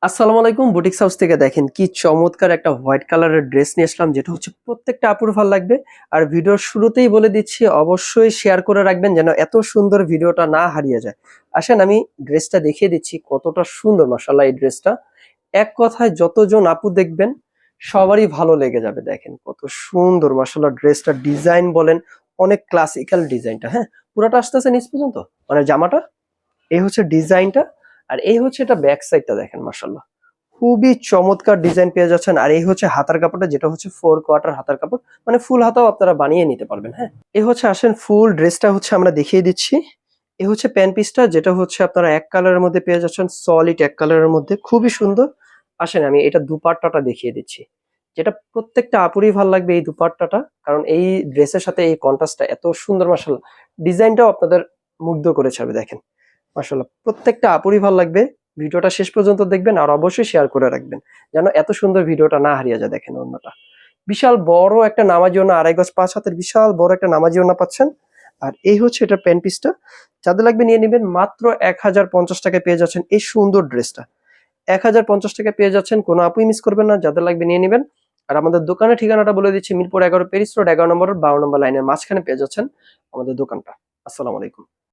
আসসালামু আলাইকুম। Boutiques house থেকে দেখেন কি চমৎকার একটা হোয়াইট কালারের ড্রেস নিয়ে আসলাম, যেটা হচ্ছে প্রত্যেকটা আপুর ভালো লাগবে। আর ভিডিওর শুরুতেই বলে দিচ্ছি, অবশ্যই শেয়ার করে রাখবেন যেন এত সুন্দর ভিডিওটা না হারিয়ে যায়। আসেন আমি ড্রেসটা দেখিয়ে দিচ্ছি কতটা সুন্দর। মাশাআল্লাহ, এই ড্রেসটা এক কথায় যতজন আপু দেখবেন সবারই ভালো লেগে যাবে। দেখেন কত সুন্দর মাশাআল্লাহ, ড্রেসটা ডিজাইন বলেন অনেক ক্লাসিক্যাল ডিজাইনটা। হ্যাঁ, পুরোটা আসতেছে নিচ পর্যন্ত, মানে জামাটা এই হচ্ছে ডিজাইনটা। আর এই হচ্ছে এটা ব্যাক সাইডটা, দেখেন মাশাআল্লাহ খুবই চমৎকার ডিজাইন পেয়ে যাচ্ছেন। আর এই হচ্ছে হাতার কাপড়টা, যেটা হচ্ছে 4 কোয়ার্টার হাতার কাপড়, মানে ফুল হাতাও আপনারা বানিয়ে নিতে পারবেন। হ্যাঁ, এই হচ্ছে আসেন ফুল ড্রেসটা হচ্ছে আমরা দেখিয়ে দিচ্ছি। এই হচ্ছে প্যান্ট পিসটা, যেটা হচ্ছে আপনারা এক কালারের মধ্যে পেয়ে যাচ্ছেন, সলিড এক কালারের মধ্যে, খুবই সুন্দর। আসেন আমি এটা দুপাট্টাটা দেখিয়ে দিচ্ছি, যেটা প্রত্যেকটা আপুরই ভালো লাগবে এই দুপাট্টাটা, কারণ এই ড্রেসের সাথে এই কন্ট্রাস্টটা এত সুন্দর। মাশাআল্লাহ, ডিজাইনটাও আপনাদের মুগ্ধ করে ছাড়বে। দেখেন মাশাআল্লাহ, প্রত্যেকটা আপুরই ভালো লাগবে। ভিডিওটা শেষ পর্যন্ত দেখবেন আর অবশ্যই শেয়ার করে রাখবেন যেন এত সুন্দর ভিডিওটা না হারিয়ে যায়। দেখেন অন্যটা বিশাল বড় একটা নামাজি ওড়না, 2.5 গজ 5 হাতের বিশাল বড় একটা নামাজি ওড়না পাচ্ছেন। আর এই হচ্ছে এটা প্যান্ট পিসটা। যাদের লাগবে নিয়ে নেবেন, মাত্র 1050 টাকায় পেয়ে যাচ্ছেন এই সুন্দর ড্রেসটা। 1050 টাকায় পেয়ে যাচ্ছেন, কোনো আপুই মিস করবেন না। যাদের লাগবে নিয়ে নেবেন। আর আমাদের দোকানের ঠিকানাটা বলে দিচ্ছি, মিরপুর 11 পেরিস রোড 11 নম্বর 12 নম্বর লাইনের মাঝখানে পেয়ে যাচ্ছেন আমাদের দোকানটা। আসসালামু আলাইকুম।